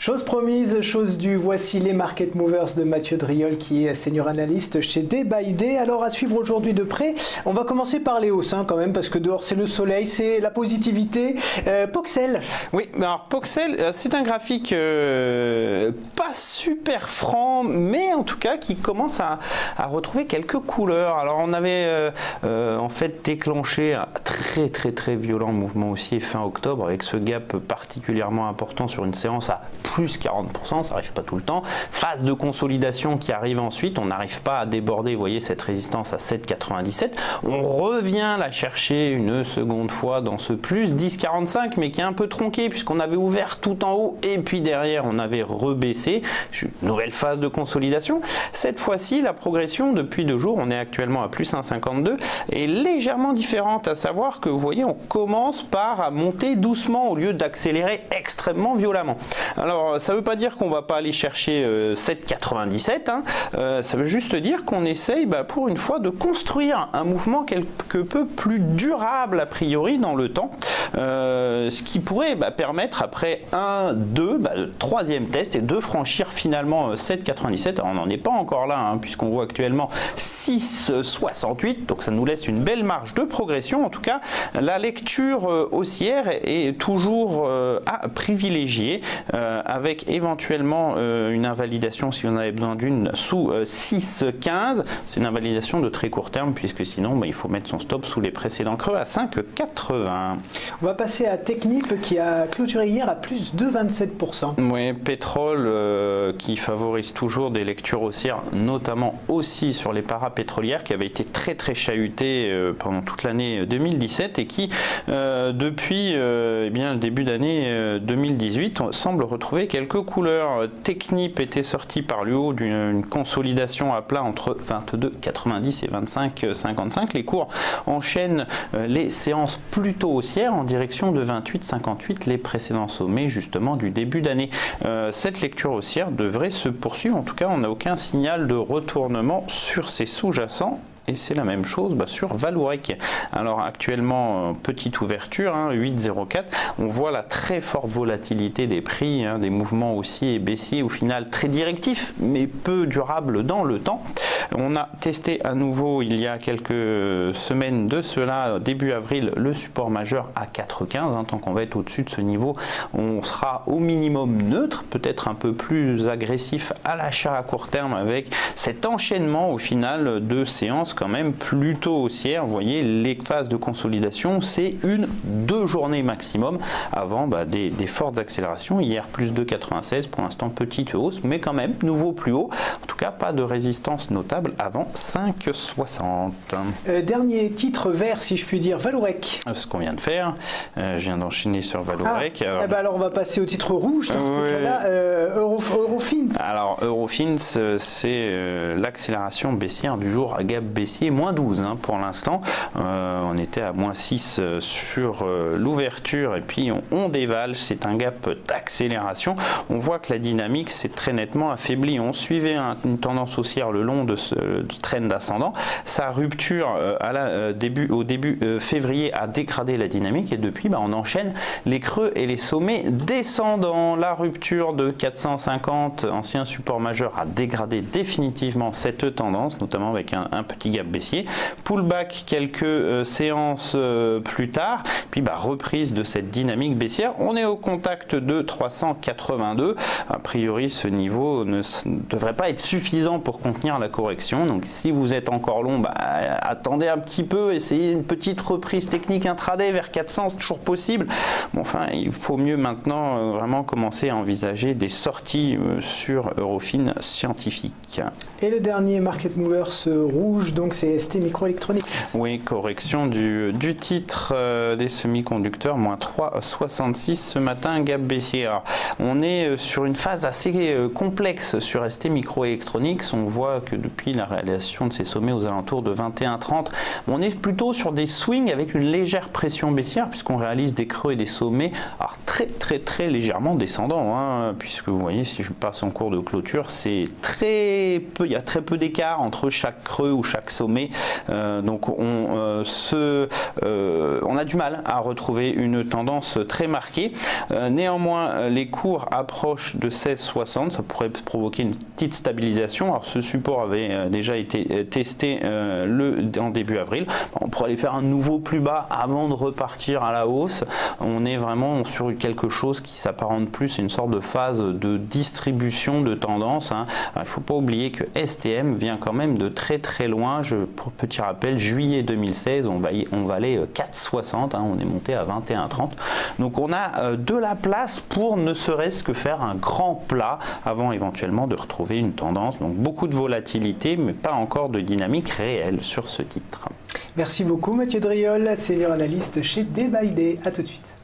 Chose promise, chose due, voici les Market Movers de Mathieu Driol qui est senior analyste chez Day by Day. Alors à suivre aujourd'hui de près, on va commencer par les hausses quand même parce que dehors c'est le soleil, c'est la positivité. Poxel. Oui, alors Poxel, c'est un graphique pas super franc, mais en tout cas qui commence à retrouver quelques couleurs. Alors on avait en fait déclenché un très violent mouvement haussier fin octobre avec ce gap particulièrement important sur une séance à plus 40%, ça n'arrive pas tout le temps. Phase de consolidation qui arrive ensuite, on n'arrive pas à déborder, vous voyez, cette résistance à 7,97. On revient la chercher une seconde fois dans ce plus 10,45, mais qui est un peu tronqué puisqu'on avait ouvert tout en haut et puis derrière on avait rebaissé. Nouvelle phase de consolidation. Cette fois-ci, la progression depuis 2 jours, on est actuellement à plus 1,52, est légèrement différente, à savoir que vous voyez, on commence par monter doucement au lieu d'accélérer extrêmement violemment. Alors ça ne veut pas dire qu'on ne va pas aller chercher 7,97, ça veut juste dire qu'on essaye pour une fois de construire un mouvement quelque peu plus durable a priori dans le temps, ce qui pourrait permettre après 1, 2, le troisième test et de franchir finalement 7,97. On n'en est pas encore là puisqu'on voit actuellement 6,68, donc ça nous laisse une belle marge de progression. En tout cas, la lecture haussière est toujours à privilégier avec éventuellement une invalidation si on avait besoin d'une sous 6,15. C'est une invalidation de très court terme puisque sinon il faut mettre son stop sous les précédents creux à 5,80. On va passer à Technip qui a clôturé hier à plus de 27%. Oui, pétrole qui favorise toujours des lectures haussières, notamment aussi sur les parapétrolières qui avaient été très chahutées pendant toute l'année 2017 et qui depuis le début d'année 2018 semble retrouver quelques couleurs. Technip était sorti par le haut d'une consolidation à plat entre 22,90 et 25,55. Les cours enchaînent les séances plutôt haussières en direction de 28,58, les précédents sommets justement du début d'année. Cette lecture haussière devrait se poursuivre, en tout cas on n'a aucun signal de retournement sur ces sous-jacents. Et c'est la même chose sur Vallourec. Alors actuellement, petite ouverture, 8,04. On voit la très forte volatilité des prix, des mouvements haussiers et baissiers, au final très directifs, mais peu durables dans le temps. On a testé à nouveau il y a quelques semaines de cela, début avril, le support majeur à 4,15. Tant qu'on va être au-dessus de ce niveau, on sera au minimum neutre, peut-être un peu plus agressif à l'achat à court terme avec cet enchaînement au final de séances quand même plutôt haussière. Vous voyez, les phases de consolidation, c'est 1-2 journées maximum avant des fortes accélérations. Hier, plus de 96, pour l'instant, petite hausse, mais quand même, nouveau plus haut. En tout cas, pas de résistance notable avant 5,60. Dernier titre vert, si je puis dire, Vallourec. Ce qu'on vient de faire, je viens d'enchaîner sur Vallourec. Alors, on va passer au titre rouge dans ces cas-là, Eurofins. Alors, Eurofins, c'est l'accélération baissière du jour à gap baissier, moins 12 pour l'instant. On était à moins 6 sur l'ouverture et puis on dévale, c'est un gap d'accélération. On voit que la dynamique s'est très nettement affaiblie. On suivait une tendance haussière le long de ce trend ascendant. Sa rupture au début février a dégradé la dynamique et depuis on enchaîne les creux et les sommets descendants. La rupture de 450, ancien support majeur, a dégradé définitivement cette tendance, notamment avec un petit gap baissier. Pullback quelques séances plus tard, puis reprise de cette dynamique baissière. On est au contact de 382. A priori, ce niveau ne devrait pas être suffisant pour contenir la correction. Donc, si vous êtes encore long, attendez un petit peu, essayez une petite reprise technique intraday vers 400, c'est toujours possible. Il faut mieux maintenant vraiment commencer à envisager des sorties sur Eurofins Scientifique. Et le dernier Market Movers rouge, donc c'est ST Microelectronics. Oui, correction du titre des semi-conducteurs, moins 3,66 ce matin, gap baissier. Alors, on est sur une phase assez complexe sur ST Microelectronics. On voit que depuis la réalisation de ces sommets aux alentours de 21,30, on est plutôt sur des swings avec une légère pression baissière puisqu'on réalise des creux et des sommets très légèrement descendants, puisque vous voyez, si je passe en cours de clôture, c'est très peu, il y a très peu d'écart entre chaque creux ou chaque chaque sommet. Donc on a du mal à retrouver une tendance très marquée. Néanmoins, les cours approchent de 16,60, ça pourrait provoquer une petite stabilisation. Alors ce support avait déjà été testé en début avril. On pourrait aller faire un nouveau plus bas avant de repartir à la hausse. On est vraiment sur quelque chose qui s'apparente plus à une sorte de phase de distribution de tendance. Alors, il ne faut pas oublier que STM vient quand même de très très loin. Pour petit rappel, juillet 2016, on valait 4,60, on est monté à 21,30. Donc on a de la place pour ne serait-ce que faire un grand plat avant éventuellement de retrouver une tendance. Donc beaucoup de volatilité, mais pas encore de dynamique réelle sur ce titre. Merci beaucoup Mathieu Driol, senior analyste chez Day by Day. À tout de suite.